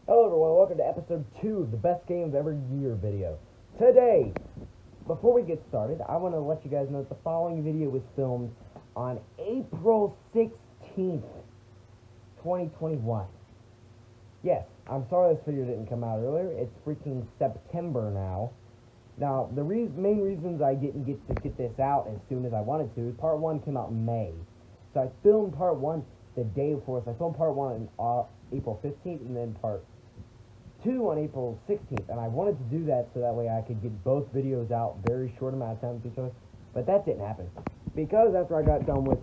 Hello everyone, welcome to episode 2 of the best game of every year video. Today, before we get started, I want to let you guys know that the following video was filmed on April 16th, 2021. Yes, I'm sorry this video didn't come out earlier. It's freaking September now. Now, the main reasons I didn't get to get this out as soon as I wanted to is part 1 came out in May. So I filmed part 1 the day before, so I filmed part 1 on April 15th and then part 2 on April 16th, and I wanted to do that so that way I could get both videos out very short amount of time with each other, but that didn't happen. Because after I got done with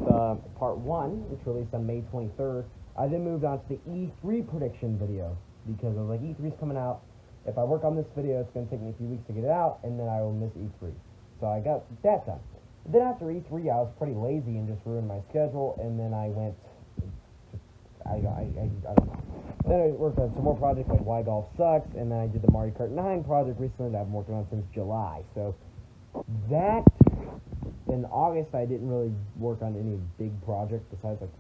part 1, which released on May 23rd, I then moved on to the E3 prediction video, because I was like, E3's coming out. If I work on this video, it's going to take me a few weeks to get it out, and then I will miss E3. So I got that done. But then after E3, I was pretty lazy and just ruined my schedule, and then I went, I don't know. Then I worked on some more projects like Why Golf Sucks, and then I did the Mario Kart 9 project recently that I've been working on since July. So that, in August, I didn't really work on any big project besides like,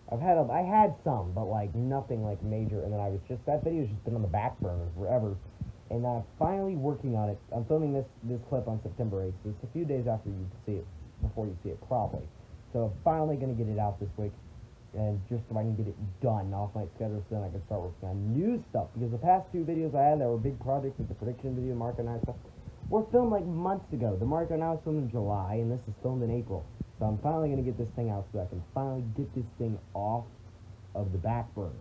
I had some, but like nothing like major, and then that video's just been on the back burner forever, and I'm finally working on it. I'm filming this clip on September 8th, so it's a few days after you see it, before you see it probably. So I'm finally going to get it out this week. And just so I can get it done off my schedule, so then I can start working on new stuff. Because the past 2 videos I had that were big projects, like the prediction video, Mario Kart 9 stuff, were filmed like months ago. The Mario Kart 9 was filmed in July, and this is filmed in April. So I'm finally going to get this thing out so I can finally get this thing off of the back burner.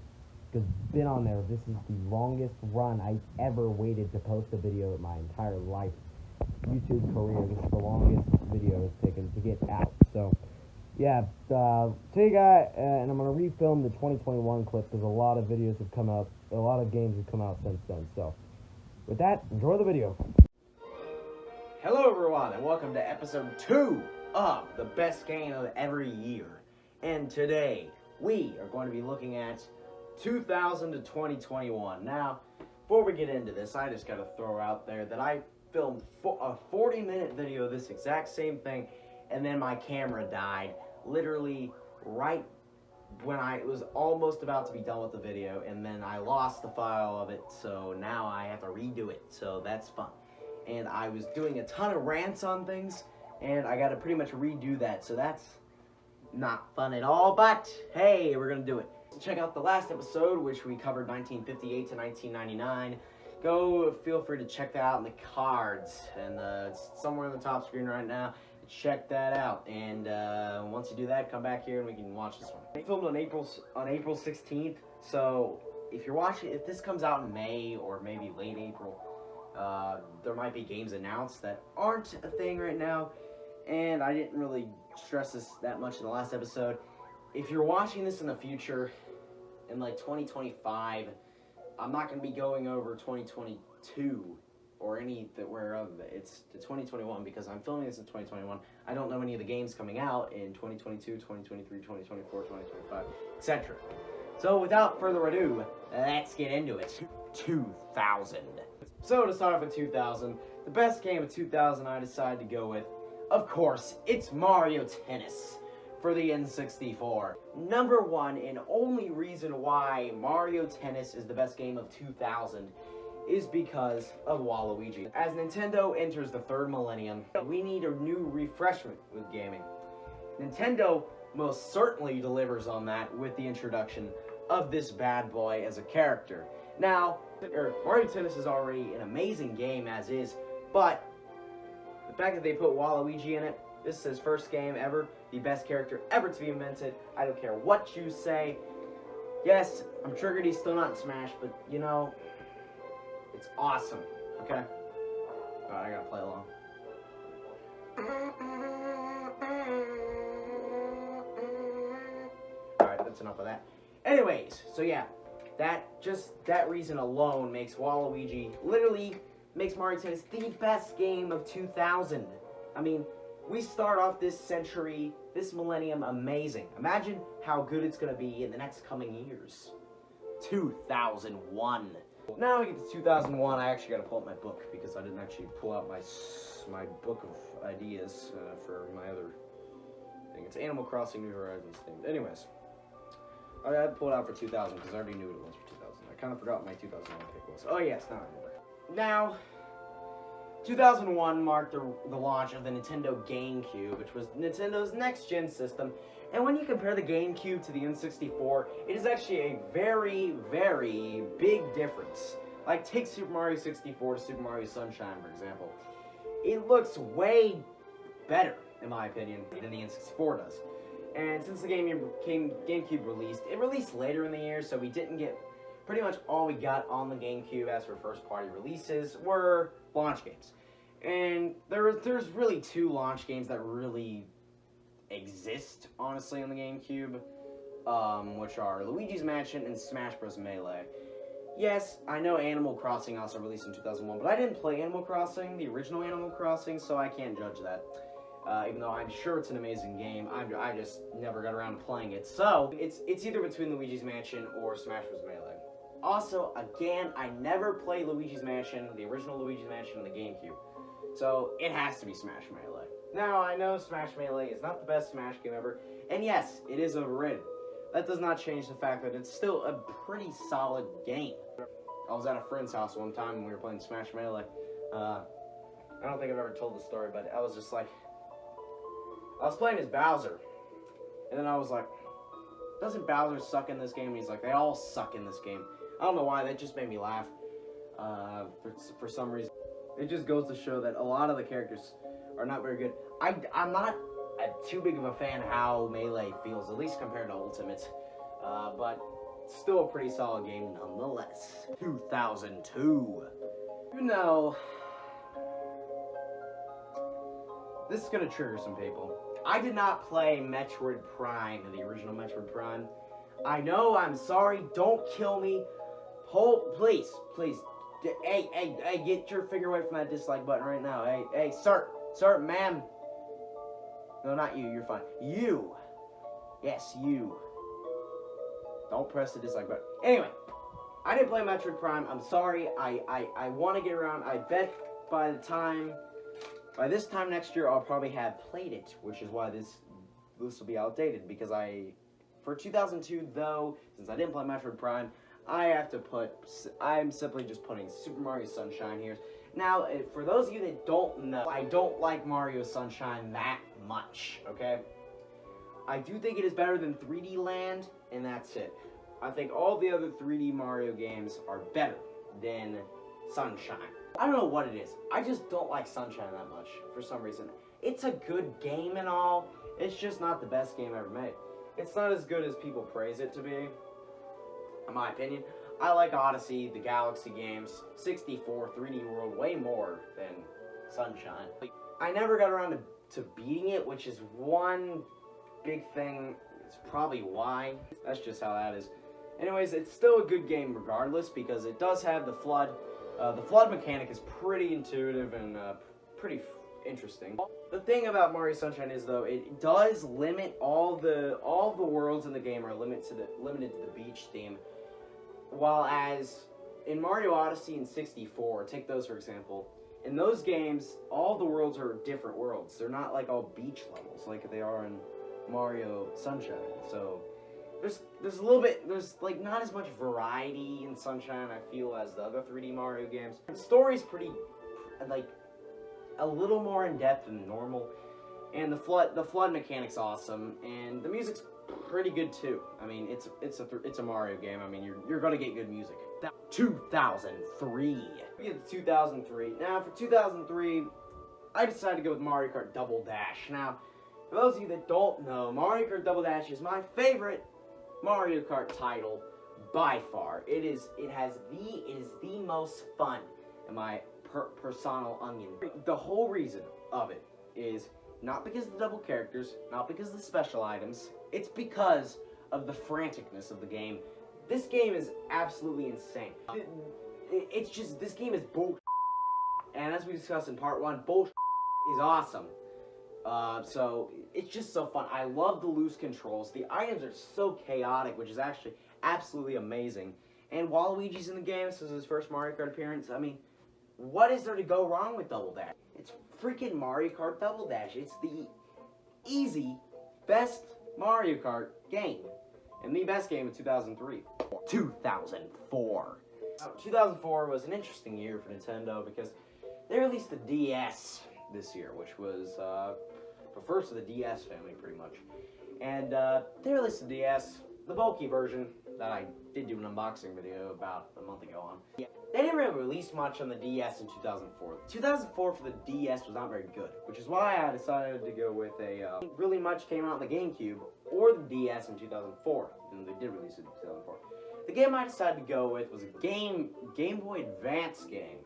Because it's been on there. This is the longest run I've ever waited to post a video in my entire life. YouTube career, this is the longest video it's taken to get out. So yeah, so you got, and I'm going to refilm the 2021 clip because a lot of videos have come out, a lot of games have come out since then. So, with that, enjoy the video. Hello everyone, and welcome to episode 2 of the best game of every year. And today, we are going to be looking at 2000 to 2021. Now, before we get into this, I just got to throw out there that I filmed a 40-minute video of this exact same thing, and then my camera died literally right when I was almost about to be done with the video, and then I lost the file of it, so now I have to redo it, so that's fun. And I was doing a ton of rants on things, and I got to pretty much redo that, so that's not fun at all, but hey, we're gonna do it. Check out the last episode, which we covered 1958 to 1999. Feel free to check that out in the cards, and it's somewhere on the top screen right now. Check that out, and once you do that, come back here and we can watch this one. I filmed on April 16th, so if this comes out in May or maybe late April, there might be games announced that aren't a thing right now, and I didn't really stress this that much in the last episode. If you're watching this in the future, in like 2025, I'm not going to be going over 2022 or it's the 2021 because I'm filming this in 2021. I don't know any of the games coming out in 2022, 2023, 2024, 2025, etc. So without further ado, let's get into it. 2000. So to start off with 2000, the best game of 2000 I decided to go with, of course, it's Mario Tennis for the N64. Number 1 and only reason why Mario Tennis is the best game of 2000 is because of Waluigi. As Nintendo enters the 3rd millennium, we need a new refreshment with gaming. Nintendo most certainly delivers on that with the introduction of this bad boy as a character. Now, Mario Tennis is already an amazing game as is, but the fact that they put Waluigi in it, this is his first game ever, the best character ever to be invented. I don't care what you say. Yes, I'm triggered he's still not in Smash, but you know, it's awesome, okay? Alright, I gotta play along. Alright, that's enough of that. Anyways, so yeah, that reason alone makes Waluigi, literally makes Mario Tennis the best game of 2000. I mean, we start off this century, this millennium amazing. Imagine how good it's gonna be in the next coming years. 2001. Now we get to 2001, I actually got to pull up my book because I didn't actually pull out my book of ideas for my other thing. It's Animal Crossing New Horizons themed. Anyways, I had to pull it out for 2000 because I already knew what it was for 2000. I kind of forgot what my 2001 pick was. Oh yes, now I remember. Now, 2001 marked the launch of the Nintendo GameCube, which was Nintendo's next-gen system. And when you compare the GameCube to the N64, it is actually a very, very big difference. Like, take Super Mario 64 to Super Mario Sunshine, for example. It looks way better, in my opinion, than the N64 does. And since the GameCube released, it released later in the year, so we didn't get... Pretty much all we got on the GameCube as for first-party releases were launch games. And there's really two launch games that really exist, honestly, on the GameCube, which are Luigi's Mansion and Smash Bros. Melee. Yes, I know Animal Crossing also released in 2001, but I didn't play Animal Crossing, the original Animal Crossing, so I can't judge that. Even though I'm sure it's an amazing game, I just never got around to playing it. So, it's either between Luigi's Mansion or Smash Bros. Melee. Also, again, I never played Luigi's Mansion, the original Luigi's Mansion on the GameCube. So, it has to be Smash Melee. Now, I know Smash Melee is not the best Smash game ever, and yes, it is overrated. That does not change the fact that it's still a pretty solid game. I was at a friend's house one time when we were playing Smash Melee. I don't think I've ever told the story, but I was just like... I was playing as Bowser, and then I was like, doesn't Bowser suck in this game? And he's like, they all suck in this game. I don't know why, that just made me laugh, for some reason. It just goes to show that a lot of the characters are not very good. I'm not too big of a fan how Melee feels, at least compared to Ultimate, but still a pretty solid game nonetheless. 2002. You know, this is gonna trigger some people. I did not play Metroid Prime, the original Metroid Prime. I know, I'm sorry, don't kill me. Please, hey, get your finger away from that dislike button right now. Hey, sir, ma'am. No, not you, you're fine. You. Yes, you. Don't press the dislike button. Anyway, I didn't play Metroid Prime. I'm sorry, I want to get around. I bet by this time next year, I'll probably have played it, which is why this will be outdated, because for 2002, though, since I didn't play Metroid Prime, I'm simply just putting Super Mario Sunshine here. Now, for those of you that don't know, I don't like Mario Sunshine that much, okay? I do think it is better than 3D Land, and that's it. I think all the other 3D Mario games are better than Sunshine. I don't know what it is. I just don't like Sunshine that much, for some reason. It's a good game and all, it's just not the best game ever made. It's not as good as people praise it to be, in my opinion. I like Odyssey, the Galaxy games, 64, 3D World, way more than Sunshine. I never got around to beating it, which is one big thing. It's probably why. That's just how that is. Anyways, it's still a good game regardless, because it does have the flood. The flood mechanic is pretty intuitive and pretty interesting. The thing about Mario Sunshine is, though, it does limit all the worlds in the game are limited to the beach theme. While as in Mario Odyssey and 64, take those for example, in those games, all the worlds are different worlds. They're not like all beach levels like they are in Mario Sunshine. So there's like not as much variety in Sunshine, I feel, as the other 3D Mario games. The story's pretty, like, a little more in depth than normal, and the flood mechanic's awesome, and the music's pretty good too. I mean, it's a Mario game. I mean, you're gonna get good music. 2003. We get 2003. Now for 2003, I decided to go with Mario Kart Double Dash. Now, for those of you that don't know, Mario Kart Double Dash is my favorite Mario Kart title by far. It is the most fun in my personal onion. The whole reason of it is not because of the double characters, not because of the special items, it's because of the franticness of the game. This game is absolutely insane. It's just, this game is bullshit. And as we discussed in part 1, bullshit is awesome. So, it's just so fun. I love the loose controls. The items are so chaotic, which is actually absolutely amazing. And Waluigi's in the game, this is his first Mario Kart appearance. I mean, what is there to go wrong with Double Dash? It's freaking Mario Kart Double Dash. It's the easy, best Mario Kart game. And the best game of 2003. 2004. 2004 was an interesting year for Nintendo because they released the DS this year, which was the first of the DS family, pretty much. And they released the DS, the bulky version that I did do an unboxing video about a month ago on. Yeah. They didn't really release much on the DS in 2004. 2004 for the DS was not very good, which is why I decided to go with really much came out on the GameCube or the DS in 2004, and they did release it in 2004. The game I decided to go with was a Game Boy Advance game,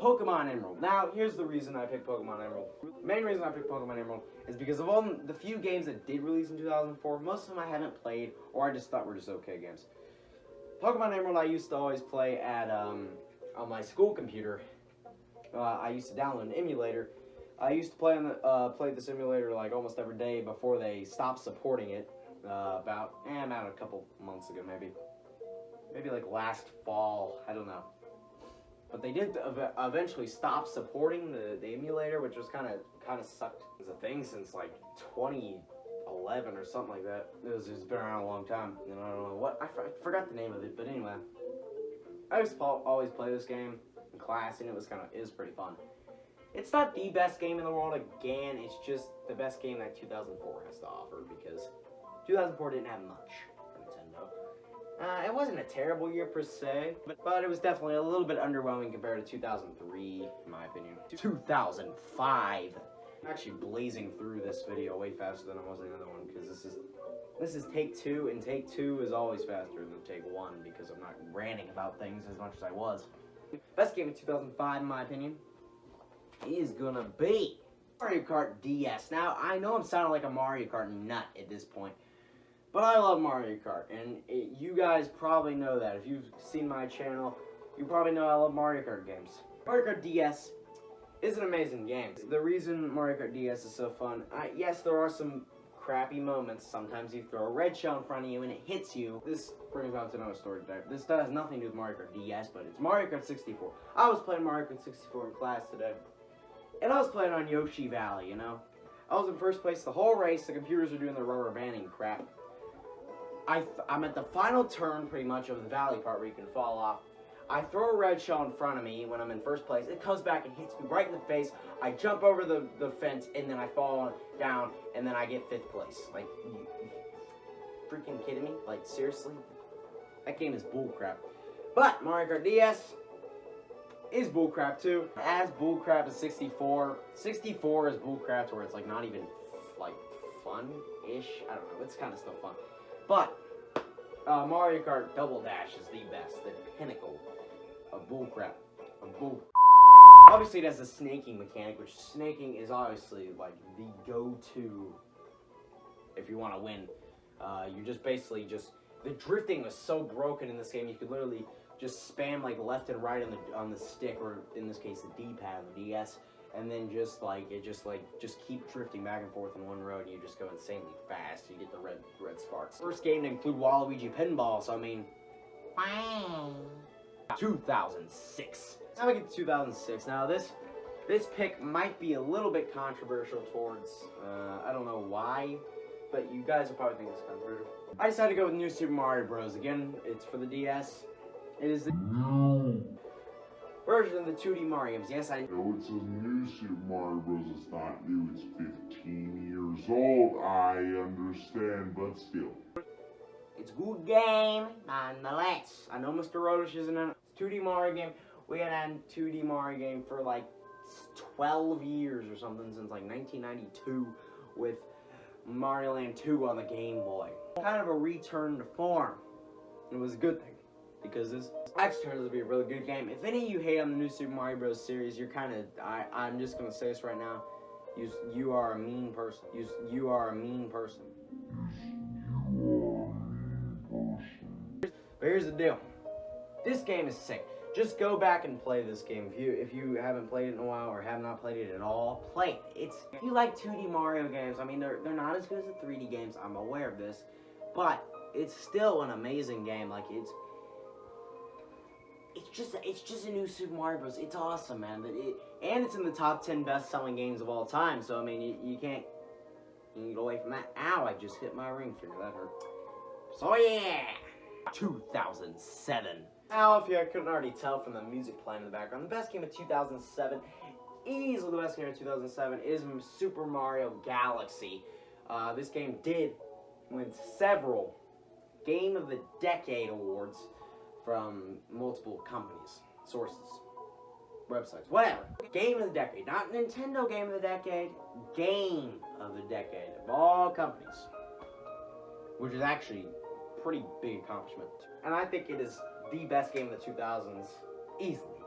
Pokemon Emerald. Now, here's the reason I picked Pokemon Emerald. The main reason I picked Pokemon Emerald is because of all the few games that did release in 2004, most of them I haven't played, or I just thought were just okay games. Pokemon Emerald I used to always play at, on my school computer. I used to download an emulator. I used to play the simulator like almost every day before they stopped supporting it. About a couple months ago, maybe like last fall, I don't know. But they did eventually stop supporting the emulator, which was kind of sucked. It's a thing since like 2011 or something like that. It's been around a long time, and I don't know what I forgot the name of it. But anyway, I used to always play this game in class, and it was pretty fun. It's not the best game in the world. Again, it's just the best game that 2004 has to offer because 2004 didn't have much for Nintendo. It wasn't a terrible year per se, but it was definitely a little bit underwhelming compared to 2003, in my opinion. 2005. I'm actually blazing through this video way faster than I was in the other one because this is take two, and take two is always faster than take one because I'm not ranting about things as much as I was. Best game of 2005, in my opinion, is gonna be Mario Kart DS. Now, I know I'm sounding like a Mario Kart nut at this point, but I love Mario Kart, and you guys probably know that. If you've seen my channel, you probably know I love Mario Kart games. Mario Kart DS is an amazing game. The reason Mario Kart DS is so fun, yes, there are some crappy moments. Sometimes you throw a red shell in front of you and it hits you. This brings out to another story today. This has nothing to do with Mario Kart DS, but it's Mario Kart 64. I was playing Mario Kart 64 in class today, and I was playing on Yoshi Valley, you know? I was in first place the whole race. The computers were doing the rubber banding crap. I'm at the final turn, pretty much, of the valley part where you can fall off. I throw a red shell in front of me when I'm in first place. It comes back and hits me right in the face. I jump over the fence, and then I fall down, and then I get 5th place. Like, you freaking kidding me? Like, seriously? That game is bullcrap. But Mario Kart DS is bullcrap too. As bullcrap as 64. 64 is bullcrap to where it's like not even like fun-ish. I don't know. It's kind of still fun. But Mario Kart Double Dash is the best, the pinnacle of bullcrap. Obviously, it has the snaking mechanic, which snaking is obviously like the go-to if you want to win. You just basically the drifting was so broken in this game. You could literally just spam like left and right on the stick, or in this case the D-pad on the DS, and then just keep drifting back and forth on one road, and you just go insanely fast. You get the red sparks. First game to include Waluigi pinball, so I mean, wow. 2006. Now we get to 2006. Now this pick might be a little bit controversial towards I don't know why, but you guys will probably think it's controversial. I decided to go with New Super Mario Bros. Again, it's for the DS. It is the version of the 2D Mario games. Yes, I know it says New Super Mario Bros. It's not new, it's 15 years old. I understand, but still. It's a good game, nonetheless. I know Mr. Rodish isn't in it. It's a 2D Mario game. We had a 2D Mario game for like 12 years or something, since like 1992, with Mario Land 2 on the Game Boy. Kind of a return to form. It was a good thing, because this actually turns out to be a really good game. If any of you hate on the new Super Mario Bros. Series, you're kind of, I'm just going to say this right now, you are a mean person. You are a mean person. But here's the deal. This game is sick. Just go back and play this game. If you haven't played it in a while, or have not played it at all, play it. If you like 2D Mario games, I mean, they're not as good as the 3D games, I'm aware of this, but it's still an amazing game. Like, it's just a new Super Mario Bros. It's awesome, man. And it's in the top 10 best-selling games of all time, so I mean, you can't get away from that. Ow, I just hit my ring finger. That hurt. So yeah, 2007. Now, if you couldn't already tell from the music playing in the background, the best game of 2007, easily the best game of 2007, is Super Mario Galaxy. This game did win several Game of the Decade awards from multiple companies, sources, websites, whatever. Game of the Decade, not Nintendo Game of the Decade, Game of the Decade of all companies, which is actually a pretty big accomplishment. And I think it is the best game of the 2000s, easily.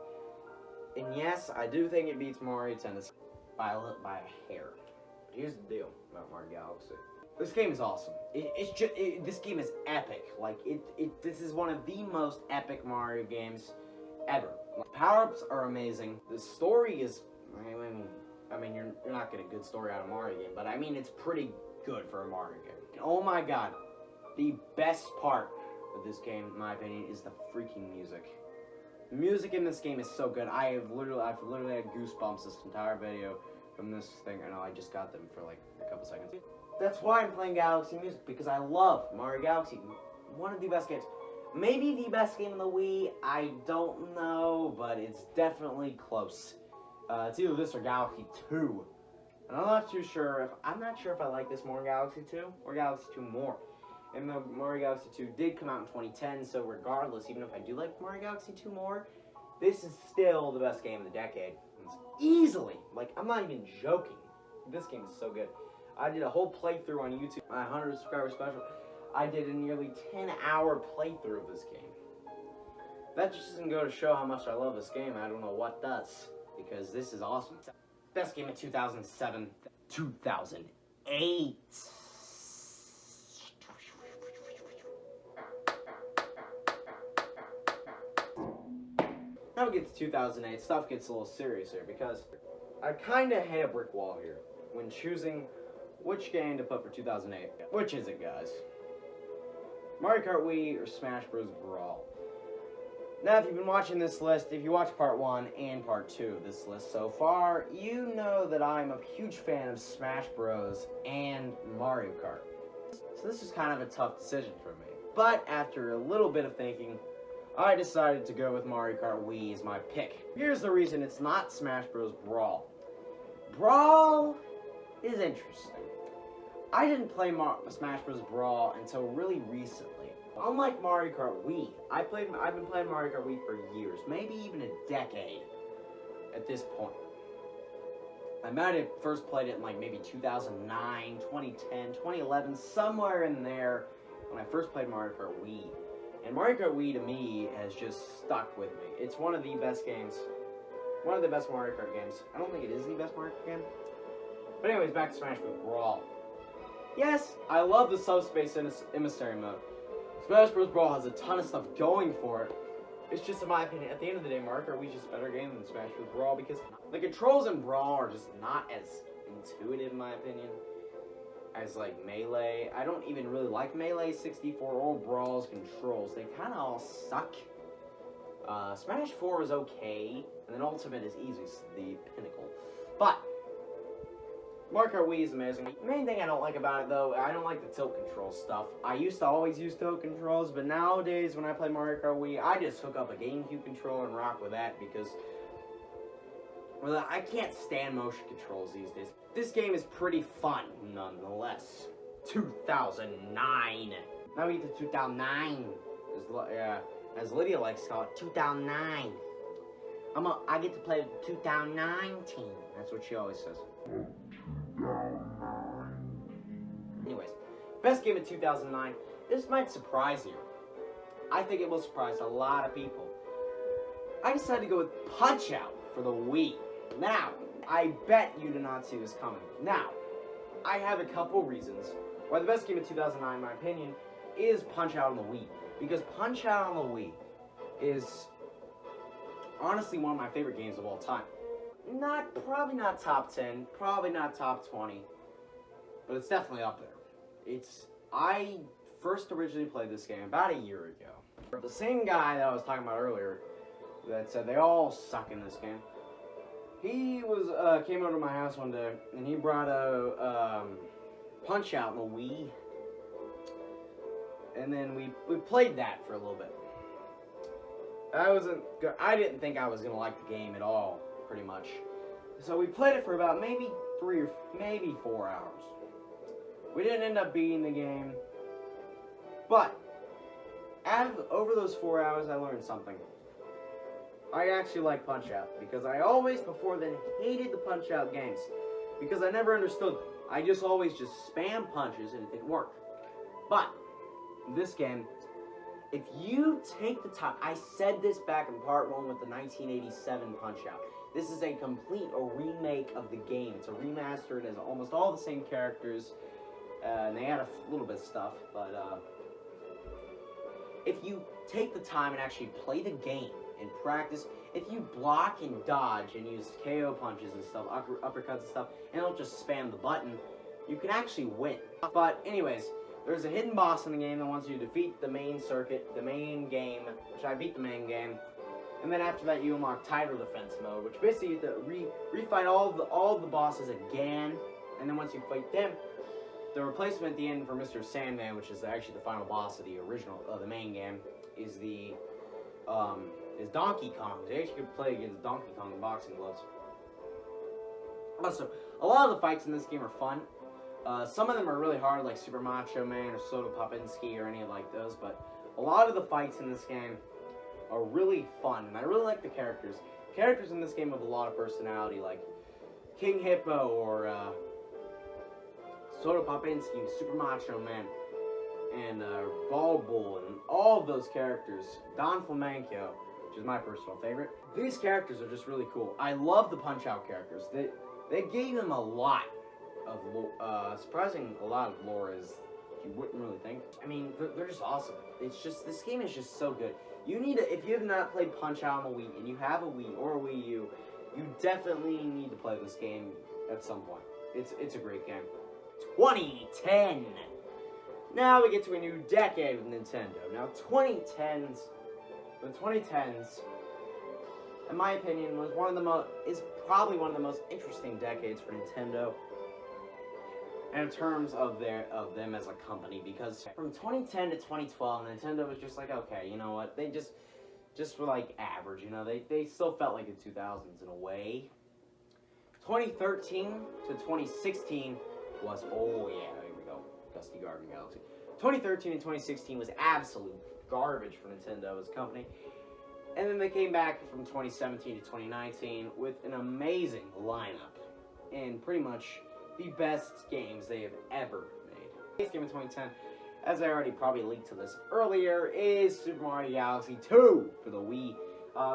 And yes, I do think it beats Mario Tennis by a hair. But here's the deal about Mario Galaxy. This game is awesome. This game is epic. Like, this is one of the most epic Mario games ever. Power-ups are amazing. The story is, I mean, you're not getting a good story out of a Mario game, but I mean, it's pretty good for a Mario game. And oh my god, the best part of this game, in my opinion, is the freaking music. The music in this game is so good. I've literally had goosebumps this entire video from this thing. I know I just got them for like a couple seconds. That's why I'm playing Galaxy music, because I love Mario Galaxy. One of the best games. Maybe the best game on the Wii, I don't know, but it's definitely close. It's either this or Galaxy 2. And I'm not sure if I like this more Galaxy 2 or Galaxy 2 more. And the Mario Galaxy 2 did come out in 2010, so regardless, even if I do like Mario Galaxy 2 more, this is still the best game of the decade. It's easily, like, I'm not even joking. This game is so good. I did a whole playthrough on YouTube, my 100 subscriber special. I did a nearly 10-hour playthrough of this game. That just doesn't go to show how much I love this game. I don't know what does, because this is awesome. Best game of 2007, 2008. Now we get to 2008, stuff gets a little serious here, because I kind of hit a brick wall here when choosing which game to put for 2008. Which is it, guys? Mario Kart Wii or Smash Bros. Brawl? Now, if you've been watching this list, if you watch part 1 and part 2 of this list so far, you know that I'm a huge fan of Smash Bros. And Mario Kart. So this is kind of a tough decision for me. But after a little bit of thinking, I decided to go with Mario Kart Wii as my pick. Here's the reason it's not Smash Bros. Brawl. Brawl is interesting. I didn't play Smash Bros. Brawl until really recently. Unlike Mario Kart Wii, I've been playing Mario Kart Wii for years, maybe even a decade at this point. I might have first played it in like maybe 2009, 2010, 2011, somewhere in there when I first played Mario Kart Wii. And Mario Kart Wii to me has just stuck with me. It's one of the best games, one of the best Mario Kart games. I don't think it is the best Mario Kart game. But anyways, back to Smash Bros. Brawl. Yes, I love the Subspace Emissary mode. Smash Bros. Brawl has a ton of stuff going for it. It's just, in my opinion, at the end of the day, Mario Kart Wii is just a better game than Smash Bros. Brawl, because the controls in Brawl are just not as intuitive, in my opinion, as like Melee. I don't even really like Melee 64 or Brawl's controls. They kind of all suck. Smash 4 is okay, and then Ultimate is easy, the pinnacle. But Mario Kart Wii is amazing. The main thing I don't like about it, though, I don't like the tilt control stuff. I used to always use tilt controls, but nowadays when I play Mario Kart Wii, I just hook up a GameCube controller and rock with that, because well, I can't stand motion controls these days. This game is pretty fun, nonetheless. 2009. Now we get to 2009. As Lydia likes to call it, 2009. I get to play 2019. That's what she always says. Anyways, best game of 2009. This might surprise you. I think it will surprise a lot of people. I decided to go with Punch-Out for the Wii. Now, I bet you did not see this coming. Now, I have a couple reasons why the best game of 2009, in my opinion, is Punch-Out on the Wii. Because Punch-Out on the Wii is honestly one of my favorite games of all time. Probably not top 10, probably not top 20, but it's definitely up there. I first originally played this game about a year ago. The same guy that I was talking about earlier that said they all suck in this game, he came over to my house one day and he brought a Punch-Out in the Wii. And then we played that for a little bit. I didn't think I was gonna like the game at all, pretty much. So we played it for about maybe 3 or maybe 4 hours. We didn't end up beating the game, but over those 4 hours, I learned something. I actually like Punch-Out, because I always, before then, hated the Punch-Out games, because I never understood them. I just always spam punches and it didn't work. But this game, if you take the time, I said this back in part 1 with the 1987 Punch-Out. This is a remake of the game. It's a remaster. It has almost all the same characters, and they add a little bit of stuff, but if you take the time and actually play the game and practice, if you block and dodge and use KO punches and stuff, uppercuts and stuff, and don't just spam the button, you can actually win. But anyways, there's a hidden boss in the game that wants you to defeat the main circuit, the main game, which I beat the main game. And then after that, you unlock Title Defense mode, which basically you have to refight all the bosses again. And then once you fight them, the replacement at the end for Mr. Sandman, which is actually the final boss of the original, the main game, is Donkey Kong. They actually could play against Donkey Kong in boxing gloves. Also, a lot of the fights in this game are fun. Some of them are really hard, like Super Macho Man or Soda Popinski or any of like those, but a lot of the fights in this game are really fun, and I really like the characters. Characters in this game have a lot of personality, like King Hippo or Soda Popinski, Super Macho Man, and Ball Bull, and all of those characters. Don Flamenco, which is my personal favorite. These characters are just really cool. I love the Punch-Out characters. They gave them a lot of surprising a lot of lore, as you wouldn't really think. I mean, they're just awesome. It's just, this game is just so good. You need to, if you have not played Punch-Out on the Wii, and you have a Wii or a Wii U, you definitely need to play this game at some point. It's a great game. 2010. Now we get to a new decade with Nintendo. Now the 2010s, in my opinion, is probably one of the most interesting decades for Nintendo. And in terms of them as a company, because from 2010 to 2012, Nintendo was just like, okay, you know what? They just were like average, you know. They still felt like the 2000s in a way. 2013 to 2016 was, oh yeah, here we go, Dusty Garden Galaxy. 2013 and 2016 was absolute garbage for Nintendo as a company. And then they came back from 2017 to 2019 with an amazing lineup and pretty much the best games they have ever made. This game in 2010, as I already probably linked to this earlier, is Super Mario Galaxy 2 for the Wii.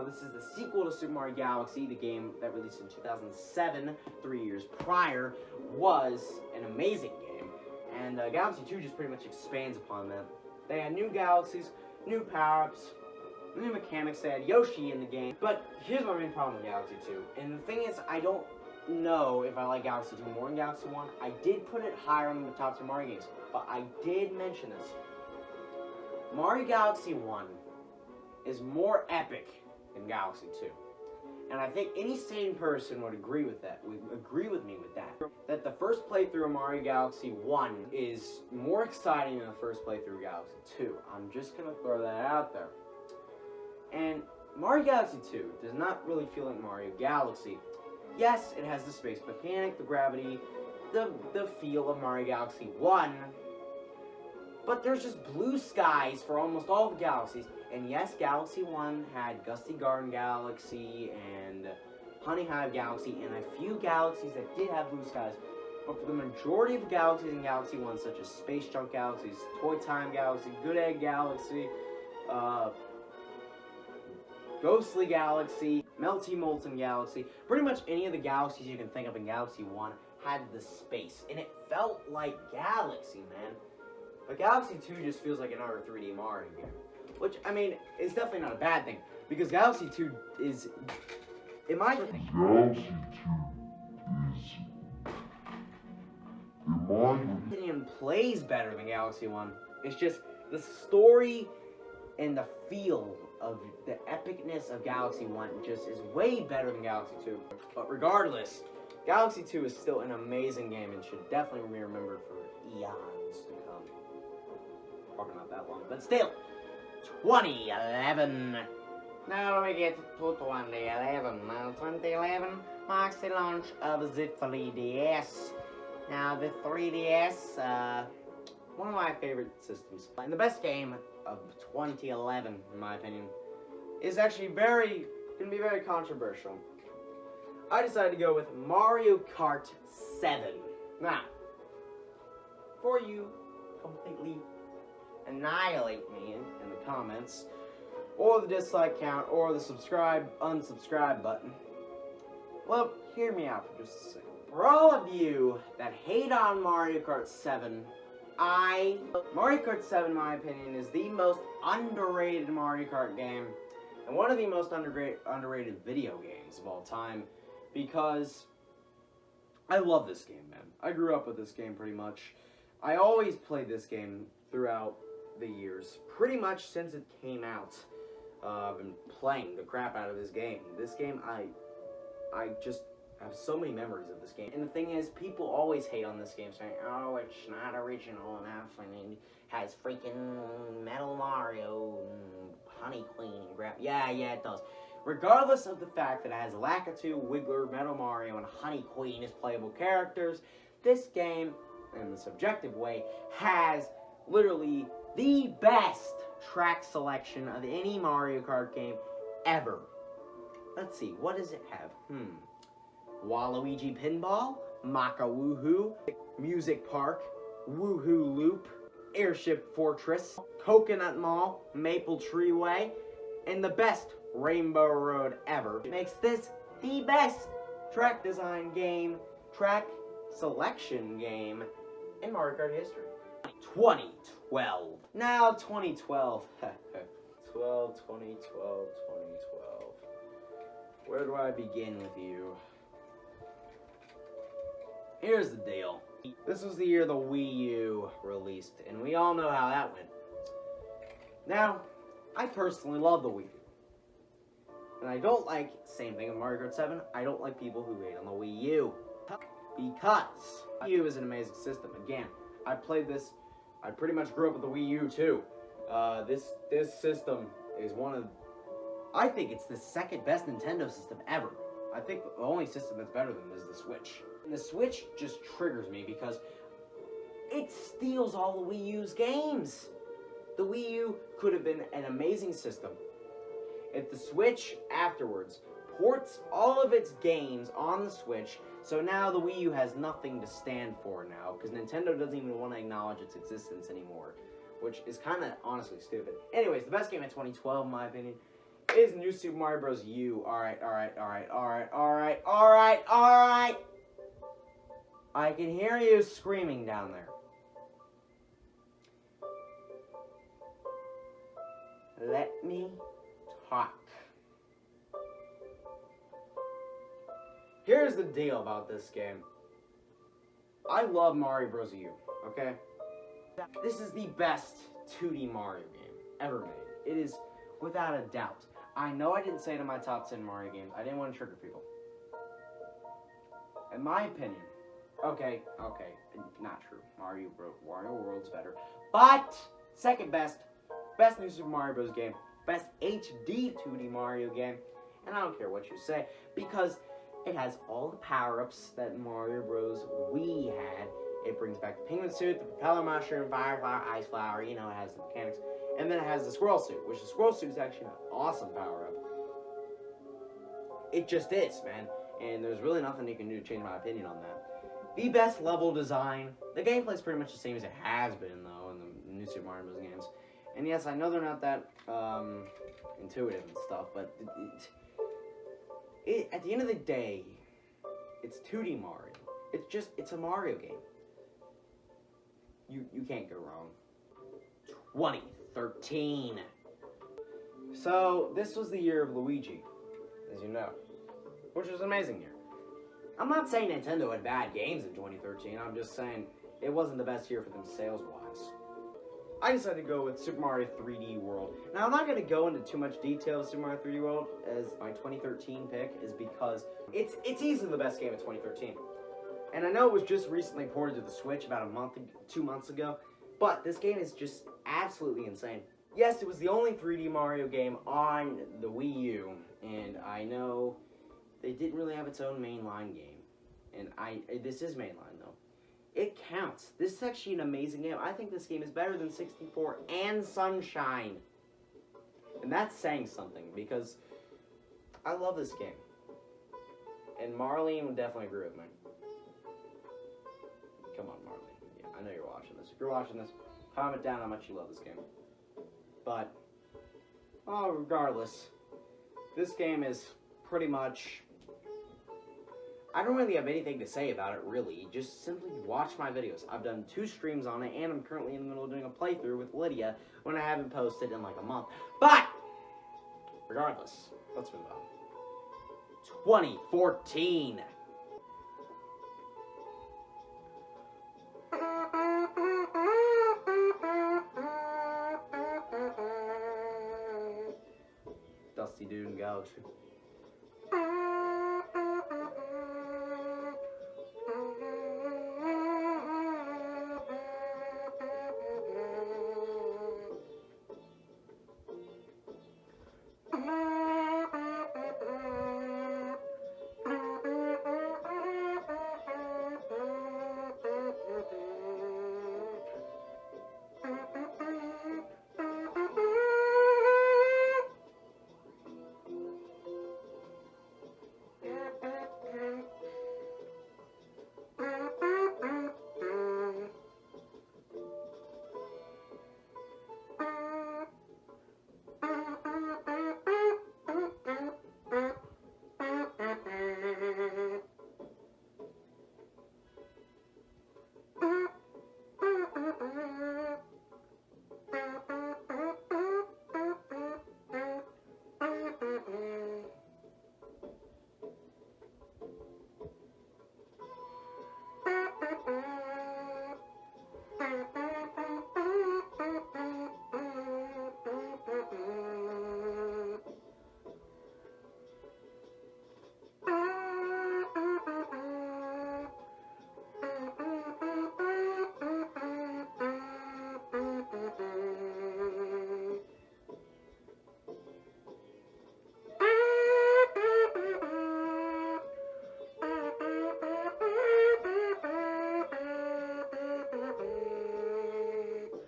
This is the sequel to Super Mario Galaxy. The game that released in 2007, 3 years prior, was an amazing game. And Galaxy 2 just pretty much expands upon that. They had new galaxies, new power-ups, new mechanics. They had Yoshi in the game. But here's my main problem with Galaxy 2. And the thing is, I don't know if I like Galaxy 2 more than Galaxy 1. I did put it higher on the top 10 Mario games, but I did mention this. Mario Galaxy 1 is more epic than Galaxy 2. And I think any sane person would agree with that, would agree with me with that. That the first playthrough of Mario Galaxy 1 is more exciting than the first playthrough of Galaxy 2. I'm just gonna throw that out there. And Mario Galaxy 2 does not really feel like Mario Galaxy. Yes, it has the space mechanic, the gravity, the feel of Mario Galaxy 1, but there's just blue skies for almost all the galaxies. And yes, Galaxy 1 had Gusty Garden Galaxy and Honey Hive Galaxy and a few galaxies that did have blue skies. But for the majority of galaxies in Galaxy 1, such as Space Junk Galaxies, Toy Time Galaxy, Good Egg Galaxy, Ghostly Galaxy, Melty Molten Galaxy, pretty much any of the galaxies you can think of in Galaxy 1 had the space. And it felt like Galaxy, man. But Galaxy 2 just feels like another 3D Mario game. Which, I mean, is definitely not a bad thing. Because Galaxy 2 is, in my opinion, plays better than Galaxy 1. It's just the story and the feel of the epicness of Galaxy 1 just is way better than Galaxy 2. But regardless, Galaxy 2 is still an amazing game and should definitely be remembered for eons to come. probably not that long, but still, 2011. Now we get to 2011. Now 2011 marks the launch of the 3DS. Now the 3DS, one of my favorite systems. And the best game of 2011, in my opinion, is actually gonna be very controversial. I decided to go with Mario Kart 7. Now, before you completely annihilate me in the comments, or the dislike count, or the unsubscribe button, well, hear me out for just a second. For all of you that hate on Mario Kart 7, Mario Kart 7, in my opinion, is the most underrated Mario Kart game, and one of the most underrated video games of all time, because I love this game, man. I grew up with this game pretty much. I always played this game throughout the years, pretty much since it came out. I've been playing the crap out of this game. This game, I just have so many memories of this game. And the thing is, people always hate on this game, saying, oh, it's not original enough, and it has freaking Metal Mario and Honey Queen and crap. Yeah, it does. Regardless of the fact that it has Lakitu, Wiggler, Metal Mario, and Honey Queen as playable characters, this game, in the subjective way, has literally the best track selection of any Mario Kart game ever. Let's see, what does it have? Waluigi Pinball, Maka Woohoo, Music Park, Woohoo Loop, Airship Fortress, Coconut Mall, Maple Tree Way, and the best Rainbow Road ever. It makes this the best track design game, track selection game in Mario Kart history. 2012. Now 2012. 2012. Where do I begin with you? Here's the deal. This was the year the Wii U released, and we all know how that went. Now, I personally love the Wii U. And I don't like, same thing with Mario Kart 7, I don't like people who hate on the Wii U. Because Wii U is an amazing system. Again, I played this, I pretty much grew up with the Wii U too. This system is I think it's the second best Nintendo system ever. I think the only system that's better than this is the Switch. And the Switch just triggers me because it steals all the Wii U's games. The Wii U could have been an amazing system if the Switch afterwards ports all of its games on the Switch, so now the Wii U has nothing to stand for now, because Nintendo doesn't even want to acknowledge its existence anymore, which is kind of honestly stupid. Anyways, the best game of 2012, in my opinion, is New Super Mario Bros. U. Alright. I can hear you screaming down there. Let me talk. Here's the deal about this game. I love Mario Bros. U, okay? This is the best 2D Mario game ever made. It is without a doubt. I know I didn't say it in my top 10 Mario games. I didn't want to trigger people. In my opinion, okay, not true. Mario World's better. But, second best New Super Mario Bros. Game, best HD 2D Mario game, and I don't care what you say, because it has all the power-ups that Mario Bros. Wii had. It brings back the penguin suit, the propeller mushroom, fire flower, ice flower, you know, it has the mechanics. And then it has the squirrel suit, which the squirrel suit is actually an awesome power-up. It just is, man. And there's really nothing you can do to change my opinion on that. The best level design. The gameplay is pretty much the same as it has been, though, in the New Super Mario Bros. Games. And yes, I know they're not that intuitive and stuff, but at the end of the day, it's 2D Mario. It's a Mario game. You can't go wrong. 2013. So, this was the year of Luigi, as you know, which was an amazing year. I'm not saying Nintendo had bad games in 2013, I'm just saying it wasn't the best year for them sales-wise. I decided to go with Super Mario 3D World. Now, I'm not going to go into too much detail of Super Mario 3D World as my 2013 pick is because it's easily the best game of 2013. And I know it was just recently ported to the Switch about 2 months ago, but this game is just absolutely insane. Yes, it was the only 3D Mario game on the Wii U, and I know they didn't really have its own mainline game. And this is mainline though. It counts. This is actually an amazing game. I think this game is better than 64 and Sunshine. And that's saying something, because I love this game. And Marlene would definitely agree with me. Come on, Marlene. Yeah, I know you're watching this. If you're watching this, comment down how much you love this game. But, regardless, this game is pretty much... I don't really have anything to say about it, really. Just simply watch my videos. I've done 2 streams on it, and I'm currently in the middle of doing a playthrough with Lydia when I haven't posted in like a month. But, regardless, let's move on. 2014. Dusty Dude and Galaxy.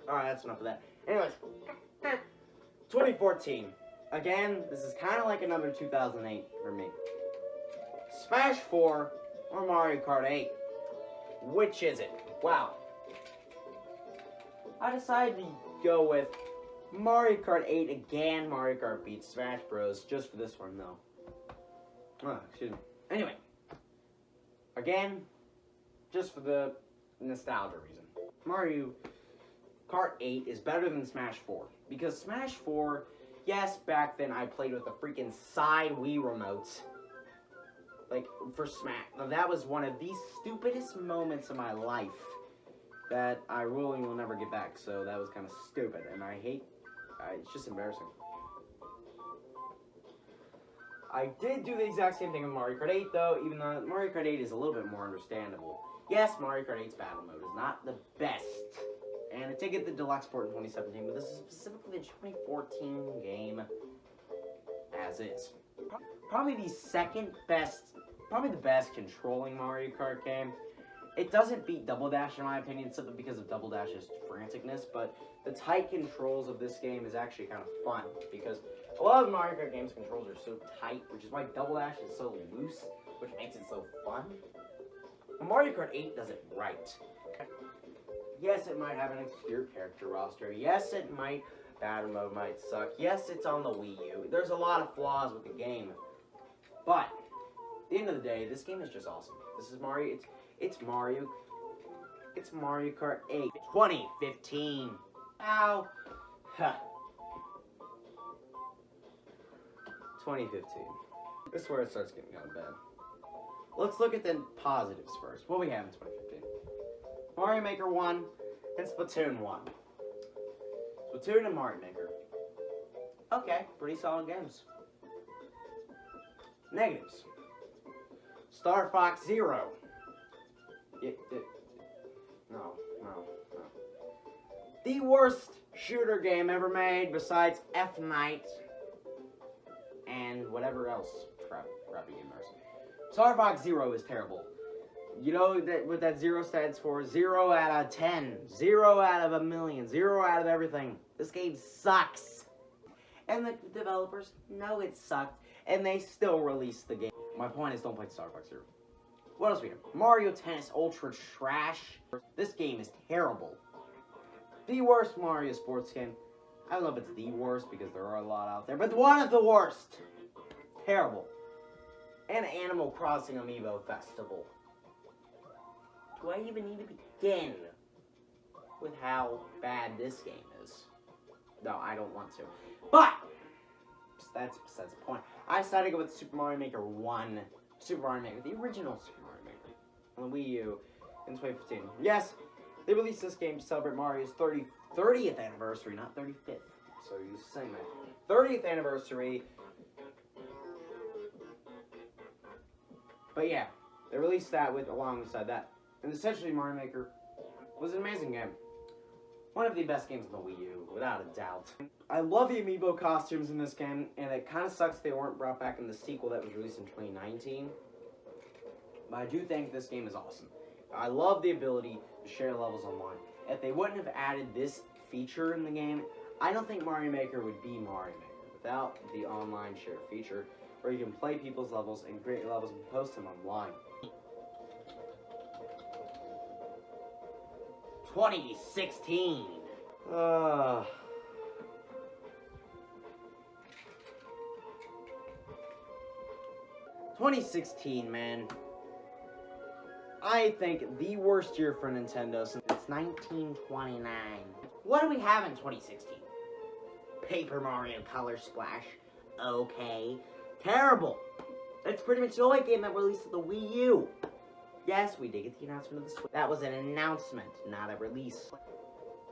Alright, that's enough of that. Anyways, 2014. Again, this is kind of like another 2008 for me. Smash 4 or Mario Kart 8? Which is it? Wow. I decided to go with Mario Kart 8 again. Mario Kart beats Smash Bros. Just for this one, though. Oh, excuse me. Anyway. Again, just for the nostalgia reason. Mario Kart 8 is better than Smash 4. Because Smash 4, yes, back then I played with the freaking side Wii remotes. Like, for Smash. Now, that was one of the stupidest moments of my life that I really will never get back. So that was kind of stupid. And I hate... it's just embarrassing. I did do the exact same thing with Mario Kart 8, though, even though Mario Kart 8 is a little bit more understandable. Yes, Mario Kart 8's battle mode is not the best. And it did get the deluxe port in 2017, but this is specifically the 2014 game as is. Probably the second best, probably the best controlling Mario Kart game. It doesn't beat Double Dash in my opinion, simply because of Double Dash's franticness, but the tight controls of this game is actually kind of fun, because a lot of Mario Kart games' controls are so tight, which is why Double Dash is so loose, which makes it so fun. But Mario Kart 8 does it right. Yes, it might have an obscure character roster. Yes, it might, battle mode might suck. Yes, it's on the Wii U. There's a lot of flaws with the game. But, at the end of the day, this game is just awesome. This is Mario, it's Mario Kart 8. 2015. Ow. Ha. 2015. This is where it starts getting kind of bad. Let's look at the positives first. What we have in 2015. Mario Maker 1 and Splatoon 1. Splatoon and Mario Maker. Okay, pretty solid games. Negatives. Star Fox Zero. No. The worst shooter game ever made besides F Night and whatever else crappy game there is. Star Fox Zero is terrible. You know what that zero stands for? 0 out of 10. 0 out of a million. 0 out of everything. This game sucks. And the developers know it sucked, and they still released the game. My point is, don't play Star Fox Zero. What else we have? Mario Tennis Ultra Trash. This game is terrible. The worst Mario sports game. I don't know if it's the worst, because there are a lot out there, but one of the worst. Terrible. And Animal Crossing Amiibo Festival. Do I even need to begin with how bad this game is? No, I don't want to. But that's besides the point. I decided to go with Super Mario Maker 1. Super Mario Maker, the original Super Mario Maker, on the Wii U in 2015. Yes, they released this game to celebrate Mario's 30th anniversary, not 35th. So you saying that 30th anniversary. But yeah, they released that alongside that. And essentially, Mario Maker was an amazing game. One of the best games on the Wii U, without a doubt. I love the amiibo costumes in this game, and it kind of sucks they weren't brought back in the sequel that was released in 2019. But I do think this game is awesome. I love the ability to share levels online. If they wouldn't have added this feature in the game, I don't think Mario Maker would be Mario Maker without the online share feature, where you can play people's levels and create levels and post them online. 2016. 2016, man. I think the worst year for Nintendo since 1929. What do we have in 2016? Paper Mario Color Splash. Okay. Terrible. That's pretty much the only game that released at the Wii U. Yes, we did get the announcement of the Switch. That was an announcement, not a release.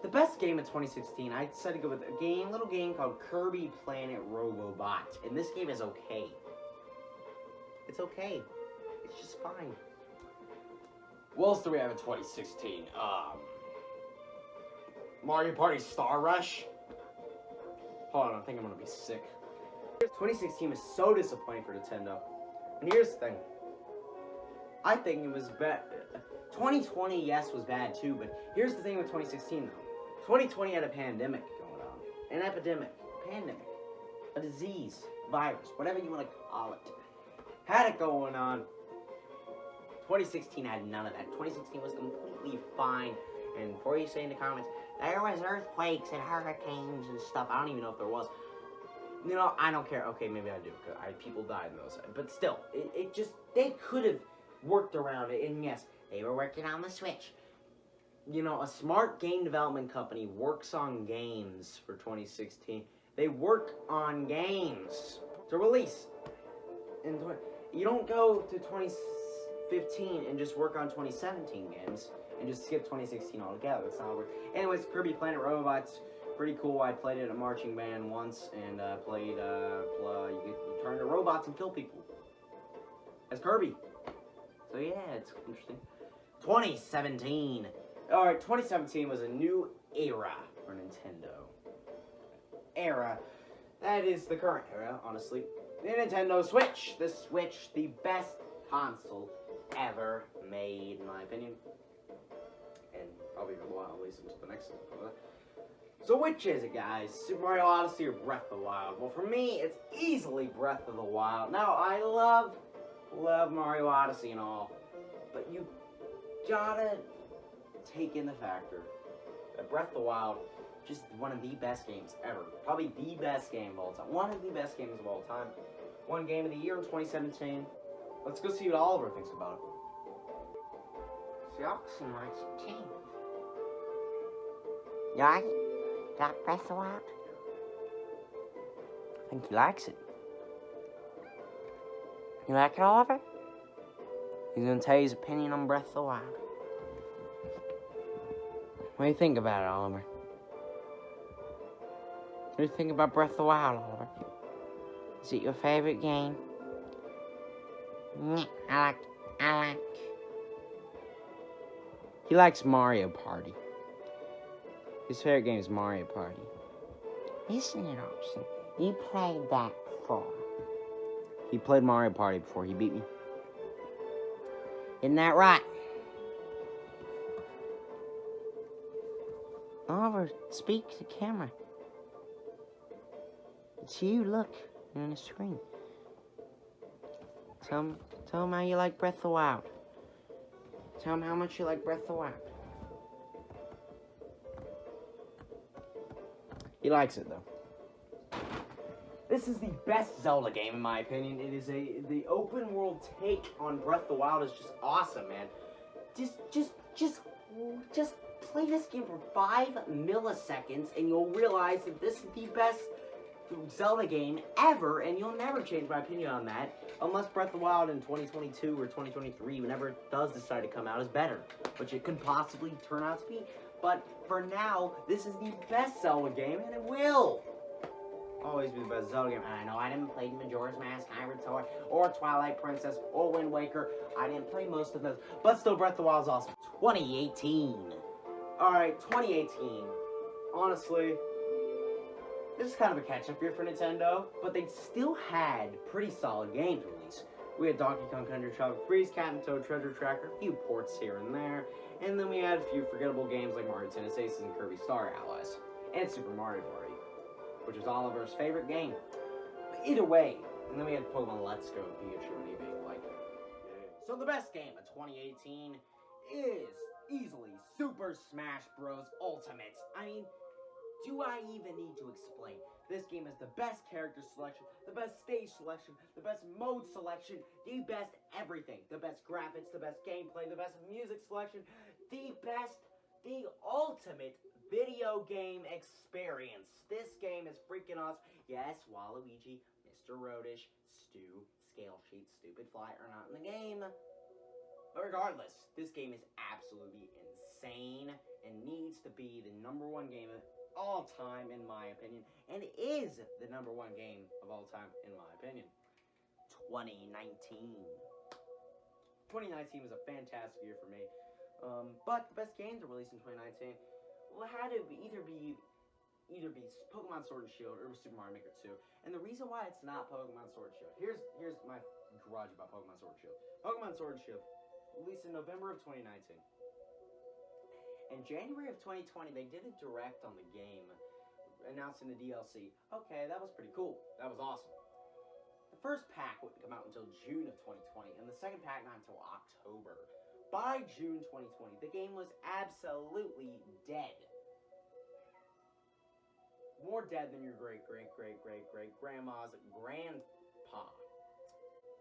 The best game in 2016, I decided to go with a little game called Kirby Planet Robobot. And this game is okay. It's okay. It's just fine. What else do we have in 2016? Mario Party Star Rush? Hold on, I think I'm gonna be sick. 2016 was so disappointing for Nintendo. And here's the thing. I think it was bad. 2020, yes, was bad too, but here's the thing with 2016 though. 2020 had a pandemic going on. An epidemic. Pandemic. A disease. Virus. Whatever you want to call it. Had it going on. 2016 had none of that. 2016 was completely fine. And before you say in the comments, there was earthquakes and hurricanes and stuff. I don't even know if there was. You know, I don't care. Okay, maybe I do. Cause people died in those. But still, it just, they could have worked around it. And yes, they were working on the Switch. You know, a smart game development company works on games for 2016. They work on games to release. And you don't go to 2015 and just work on 2017 games and just skip 2016 altogether. That's not how it works. Anyways, Kirby Planet Robots, pretty cool. I played it at a marching band once and you turn to robots and kill people as Kirby. So yeah, it's interesting. 2017. Alright, 2017 was a new era for Nintendo. Era. That is the current era, honestly. The Nintendo Switch. The Switch, the best console ever made, in my opinion. And probably a while, at least until the next one. So which is it, guys? Super Mario Odyssey or Breath of the Wild? Well, for me, it's easily Breath of the Wild. Now, I love Mario Odyssey and all, but you gotta take in the factor that Breath of the Wild, just one of the best games ever. Probably the best game of all time. One of the best games of all time. One game of the year in 2017. Let's go see what Oliver thinks about it. Jackson likes it too. You like it? You like Breath of the Wild? I think he likes it. You like it, Oliver? He's gonna tell you his opinion on Breath of the Wild. What do you think about it, Oliver? What do you think about Breath of the Wild, Oliver? Is it your favorite game? Yeah, I like. He likes Mario Party. His favorite game is Mario Party. Isn't it awesome? You played that before. He played Mario Party before he beat me. Isn't that right? Oliver, speak to the camera. It's you, look. You're on the screen. Tell him how you like Breath of the Wild. Tell him how much you like Breath of the Wild. He likes it, though. This is the best Zelda game, in my opinion. It is the open world take on Breath of the Wild is just awesome, man. Just play this game for 5 milliseconds, and you'll realize that this is the best Zelda game ever, and you'll never change my opinion on that, unless Breath of the Wild in 2022 or 2023, whenever it does decide to come out, is better, which it could possibly turn out to be. But for now, this is the best Zelda game, and it will always be the best Zelda game. And I know I didn't play Majora's Mask, Hyrule Tour, or Twilight Princess, or Wind Waker. I didn't play most of those, but still, Breath of the Wild is awesome. 2018. Alright, 2018. Honestly, this is kind of a catch-up year for Nintendo, but they still had pretty solid games released. We had Donkey Kong Country Tropical Freeze, Cat and Toad Treasure Tracker, a few ports here and there, and then we had a few forgettable games like Mario Tennis Aces and Kirby Star Allies, and Super Mario Party, which is Oliver's favorite game. But either way, and then we had Pokemon Let's Go, Pikachu, and Eevee like it. So the best game of 2018 is easily Super Smash Bros. Ultimate. I mean, do I even need to explain? This game is the best character selection, the best stage selection, the best mode selection, the best everything. The best graphics, the best gameplay, the best music selection, the ultimate video game experience. This game is freaking awesome. Yes, Waluigi, Mr. Rodish, Stu, Scale Sheet, Stupid Fly are not in the game. But regardless, this game is absolutely insane and needs to be the '1 game of all time, in my opinion, and is the #1 game of all time, in my opinion. 2019. 2019 was a fantastic year for me. But the best games released in 2019, well, it had to either be Pokemon Sword and Shield or Super Mario Maker 2. And the reason why it's not Pokemon Sword and Shield, here's my grudge about Pokemon Sword and Shield. Pokemon Sword and Shield released in November of 2019. In January of 2020, they did a direct on the game, announcing the DLC. Okay, that was pretty cool. That was awesome. The first pack wouldn't come out until June of 2020, and the second pack not until October. By June 2020, the game was absolutely dead. More dead than your great-great-great-great-great-grandma's grandpa.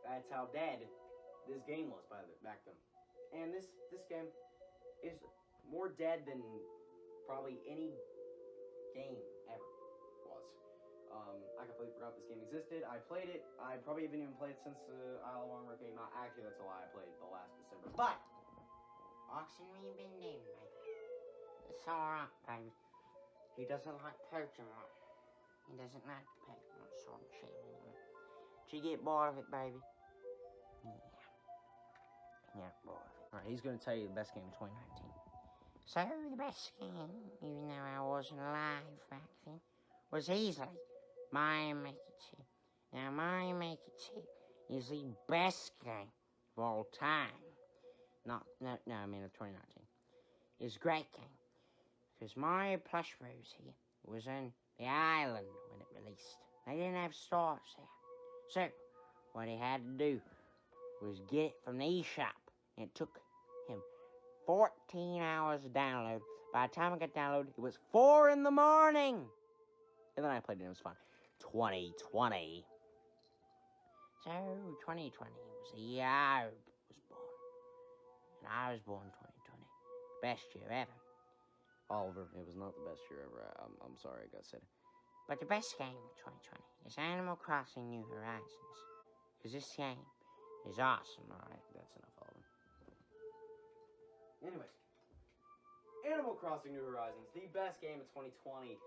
That's how dead this game was back then. And this game is more dead than probably any game ever was. I completely forgot this game existed. I played it. I probably haven't even played it since Isle of Armor came out. Actually, that's a lie. I played it the last December. But Oxen, what you been doing, baby? It's alright, baby. He doesn't like Pokemon. He doesn't like Pokemon Sword and Shield anymore. Did you get bored of it, baby? Yeah, bored of it. Alright, he's gonna tell you the best game of 2019. So, the best game, even though I wasn't alive back then, was easily Mario Maker 2. Now, Mario Maker 2 is the best game of all time. No, I mean of 2019. It's a great game. Because Mario Plush Rose here was on the island when it released. They didn't have stores there. So, what he had to do was get it from the eShop. And it took him 14 hours to download. By the time I got downloaded, it was 4 in the morning. And then I played it and it was fun. 2020. So, 2020 was the year I was born. And I was born in 2020. Best year ever. Oliver, it was not the best year ever. I'm sorry I got said. But the best game of 2020 is Animal Crossing New Horizons. Because this game is awesome. Alright, that's enough, Oliver. Anyways, Animal Crossing New Horizons, the best game of 2020.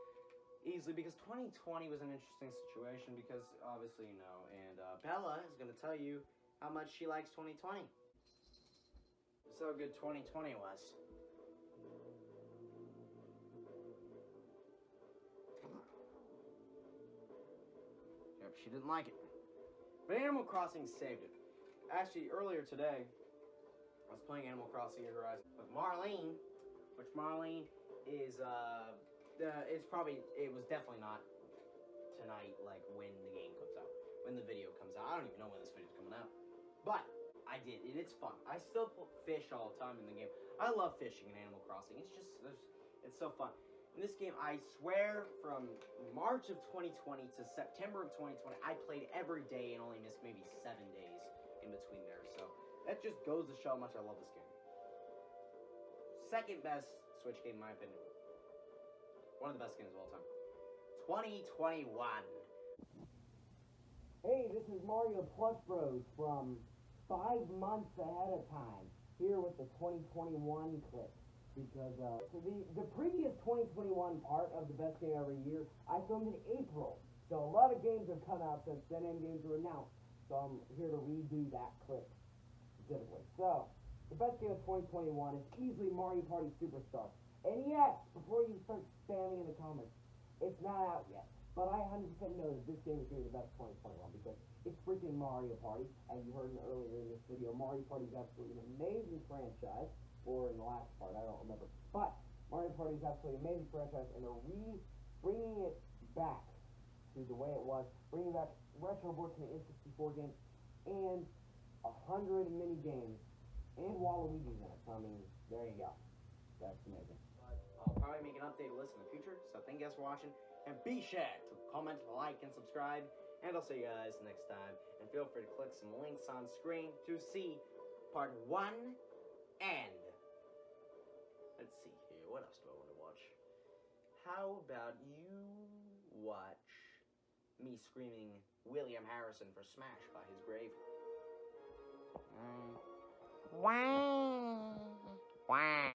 Easily, because 2020 was an interesting situation, because obviously you know, and Bella is going to tell you how much she likes 2020. So good 2020 was. Yep, she didn't like it. But Animal Crossing saved it. Actually, earlier today, I was playing Animal Crossing New Horizons with Marlene, which Marlene is, it was definitely not tonight, like, when the game comes out, when the video comes out. I don't even know when this video's coming out. But I did, and it's fun. I still fish all the time in the game. I love fishing in Animal Crossing. It's just, it's so fun. In this game, I swear, from March of 2020 to September of 2020, I played every day and only missed maybe 7 days in between there. So that just goes to show how much I love this game. Second best Switch game, in my opinion. One of the best games of all time. 2021. Hey, this is Mario Plus Bros from 5 months ahead of time, here with the 2021 clip. Because so the previous 2021 part of the best game every year, I filmed in April. So a lot of games have come out since then, and games were announced. So I'm here to redo that clip specifically. So the best game of 2021 is easily Mario Party Superstar. And yes, before you start spamming in the comments, it's not out yet. But I 100% know that this game is going to be the best 2021 because it's freaking Mario Party. As you heard earlier in this video, Mario Party is absolutely an amazing franchise. Or in the last part, I don't remember. But Mario Party is absolutely an amazing franchise, and they're bringing it back to the way it was, bringing back retro boards from the N64 games, and 100 mini games, and Waluigi's in it. So, I mean, there you go. That's amazing. I'll probably make an updated list in the future, so thank you guys for watching, and be sure to comment, like, and subscribe, and I'll see you guys next time, and feel free to click some links on screen to see part 1 and let's see here, what else do I want to watch? How about you watch me screaming William Harrison for Smash by his grave? Wow. Wow.